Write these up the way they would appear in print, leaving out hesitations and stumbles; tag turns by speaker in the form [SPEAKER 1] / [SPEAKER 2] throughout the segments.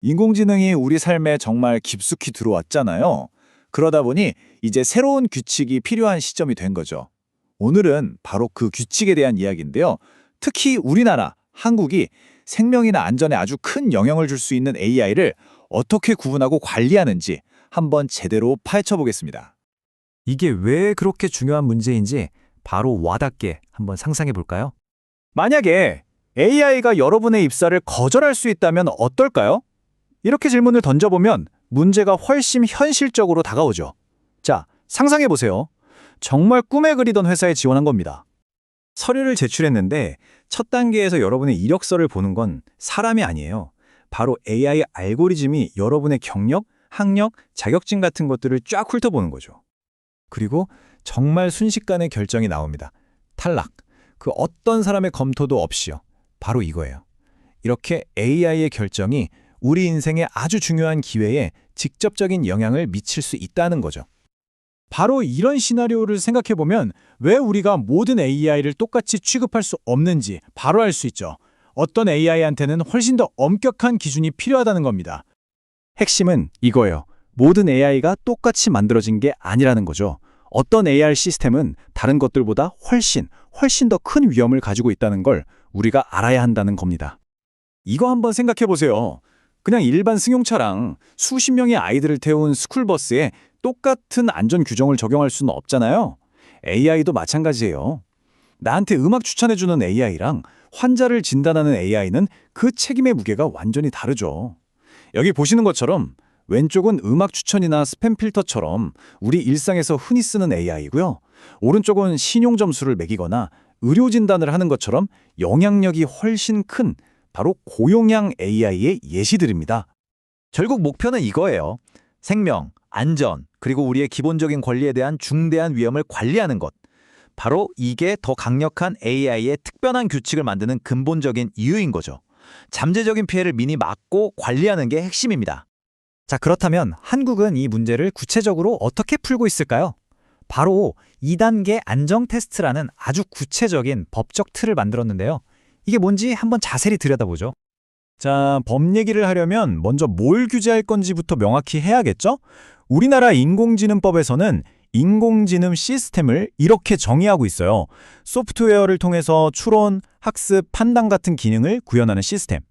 [SPEAKER 1] 인공지능이 우리 삶에 정말 깊숙이 들어왔잖아요. 그러다 보니 이제 새로운 규칙이 필요한 시점이 된 거죠. 오늘은 바로 그 규칙에 대한 이야기인데요. 특히 우리나라, 한국이 생명이나 안전에 아주 큰 영향을 줄 수 있는 AI를 어떻게 구분하고 관리하는지 한번 제대로 파헤쳐 보겠습니다.
[SPEAKER 2] 이게 왜 그렇게 중요한 문제인지 바로 와닿게 한번 상상해 볼까요?
[SPEAKER 1] 만약에 AI가 여러분의 입사를 거절할 수 있다면 어떨까요? 이렇게 질문을 던져보면 문제가 훨씬 현실적으로 다가오죠. 자, 상상해 보세요. 정말 꿈에 그리던 회사에 지원한 겁니다.
[SPEAKER 2] 서류를 제출했는데 첫 단계에서 여러분의 이력서를 보는 건 사람이 아니에요. 바로 AI 알고리즘이 여러분의 경력, 학력, 자격증 같은 것들을 쫙 훑어보는 거죠. 그리고 정말 순식간에 결정이 나옵니다. 탈락. 그 어떤 사람의 검토도 없이요. 바로 이거예요. 이렇게 AI의 결정이 우리 인생의 아주 중요한 기회에 직접적인 영향을 미칠 수 있다는 거죠.
[SPEAKER 1] 바로 이런 시나리오를 생각해보면 왜 우리가 모든 AI를 똑같이 취급할 수 없는지 바로 알 수 있죠. 어떤 AI한테는 훨씬 더 엄격한 기준이 필요하다는 겁니다.
[SPEAKER 2] 핵심은 이거예요. 모든 AI가 똑같이 만들어진 게 아니라는 거죠. 어떤 AI 시스템은 다른 것들보다 훨씬 더 큰 위험을 가지고 있다는 걸 우리가 알아야 한다는 겁니다.
[SPEAKER 1] 이거 한번 생각해보세요. 그냥 일반 승용차랑 수십 명의 아이들을 태운 스쿨버스에 똑같은 안전 규정을 적용할 수는 없잖아요. AI도 마찬가지예요. 나한테 음악 추천해주는 AI랑 환자를 진단하는 AI는 그 책임의 무게가 완전히 다르죠. 여기 보시는 것처럼 왼쪽은 음악 추천이나 스팸 필터처럼 우리 일상에서 흔히 쓰는 AI고요. 오른쪽은 신용 점수를 매기거나 의료 진단을 하는 것처럼 영향력이 훨씬 큰 바로 고용량 AI의 예시들입니다.
[SPEAKER 3] 결국 목표는 이거예요. 생명, 안전, 그리고 우리의 기본적인 권리에 대한 중대한 위험을 관리하는 것. 바로 이게 더 강력한 AI의 특별한 규칙을 만드는 근본적인 이유인 거죠. 잠재적인 피해를 미리 막고 관리하는 게 핵심입니다.
[SPEAKER 2] 자, 그렇다면 한국은 이 문제를 구체적으로 어떻게 풀고 있을까요? 바로 2단계 안정 테스트라는 아주 구체적인 법적 틀을 만들었는데요. 이게 뭔지 한번 자세히 들여다보죠.
[SPEAKER 1] 자, 법 얘기를 하려면 먼저 뭘 규제할 건지부터 명확히 해야겠죠? 우리나라 인공지능법에서는 인공지능 시스템을 이렇게 정의하고 있어요. 소프트웨어를 통해서 추론, 학습, 판단 같은 기능을 구현하는 시스템.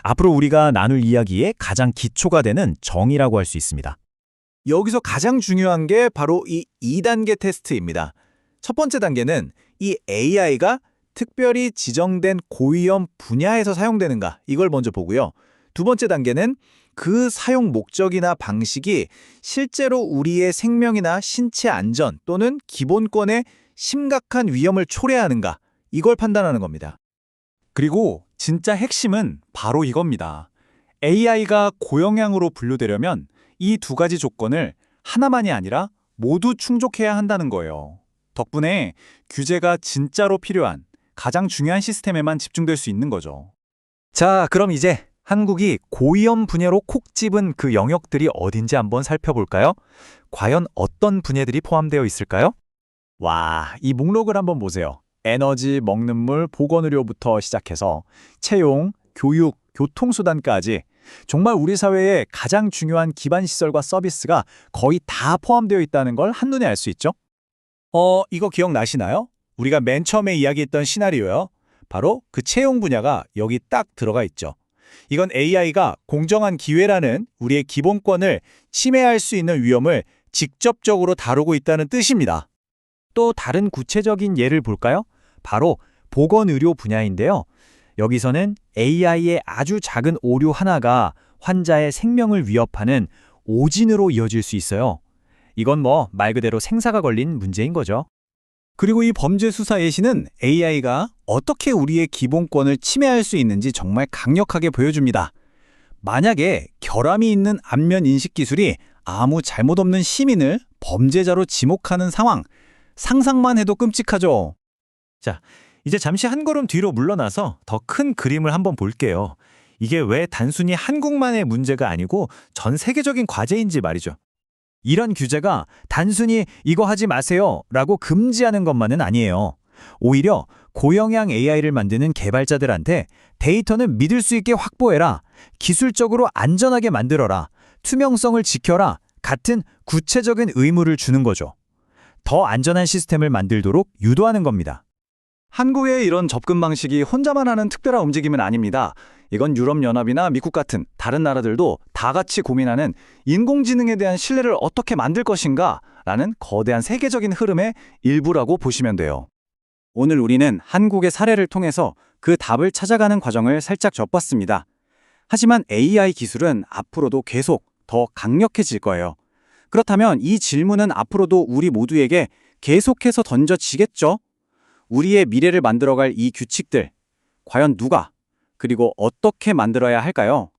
[SPEAKER 1] 앞으로 우리가 나눌 이야기의 가장 기초가 되는 정의라고 할 수 있습니다. 여기서 가장 중요한 게 바로 이 2단계 테스트입니다. 첫 번째 단계는 이 AI가 특별히 지정된 고위험 분야에서 사용되는가 이걸 먼저 보고요. 두 번째 단계는 그 사용 목적이나 방식이 실제로 우리의 생명이나 신체 안전 또는 기본권에 심각한 위험을 초래하는가 이걸 판단하는 겁니다. 그리고 진짜 핵심은 바로 이겁니다. AI가 고영향으로 분류되려면 이 두 가지 조건을 하나만이 아니라 모두 충족해야 한다는 거예요. 덕분에 규제가 진짜로 필요한 가장 중요한 시스템에만 집중될 수 있는 거죠.
[SPEAKER 2] 자, 그럼 이제 한국이 고위험 분야로 콕 집은 그 영역들이 어딘지 한번 살펴볼까요? 과연 어떤 분야들이 포함되어 있을까요?
[SPEAKER 1] 와, 이 목록을 한번 보세요. 에너지, 먹는 물, 보건의료부터 시작해서 채용, 교육, 교통수단까지 정말 우리 사회의 가장 중요한 기반시설과 서비스가 거의 다 포함되어 있다는 걸 한눈에 알 수 있죠? 이거 기억나시나요? 우리가 맨 처음에 이야기했던 시나리오요. 바로 그 채용 분야가 여기 딱 들어가 있죠. 이건 AI가 공정한 기회라는 우리의 기본권을 침해할 수 있는 위험을 직접적으로 다루고 있다는 뜻입니다.
[SPEAKER 2] 또 다른 구체적인 예를 볼까요? 바로 보건의료 분야인데요. 여기서는 AI의 아주 작은 오류 하나가 환자의 생명을 위협하는 오진으로 이어질 수 있어요. 이건 말 그대로 생사가 걸린 문제인 거죠.
[SPEAKER 1] 그리고 이 범죄 수사 예시는 AI가 어떻게 우리의 기본권을 침해할 수 있는지 정말 강력하게 보여줍니다. 만약에 결함이 있는 안면 인식 기술이 아무 잘못 없는 시민을 범죄자로 지목하는 상황, 상상만 해도 끔찍하죠.
[SPEAKER 3] 자, 이제 잠시 한 걸음 뒤로 물러나서 더 큰 그림을 한번 볼게요. 이게 왜 단순히 한국만의 문제가 아니고 전 세계적인 과제인지 말이죠.
[SPEAKER 2] 이런 규제가 단순히 이거 하지 마세요 라고 금지하는 것만은 아니에요. 오히려
[SPEAKER 1] 고영향 AI를 만드는 개발자들한테 데이터는 믿을 수 있게 확보해라, 기술적으로 안전하게 만들어라, 투명성을 지켜라 같은 구체적인 의무를 주는 거죠. 더 안전한 시스템을 만들도록 유도하는 겁니다.
[SPEAKER 2] 한국의 이런 접근 방식이 혼자만 하는 특별한 움직임은 아닙니다. 이건 유럽연합이나 미국 같은 다른 나라들도 다 같이 고민하는 인공지능에 대한 신뢰를 어떻게 만들 것인가 라는 거대한 세계적인 흐름의 일부라고 보시면 돼요. 오늘 우리는 한국의 사례를 통해서 그 답을 찾아가는 과정을 살짝 엿봤습니다. 하지만 AI 기술은 앞으로도 계속 더 강력해질 거예요. 그렇다면 이 질문은 앞으로도 우리 모두에게 계속해서 던져지겠죠? 우리의 미래를 만들어갈 이 규칙들, 과연 누가, 그리고 어떻게 만들어야 할까요?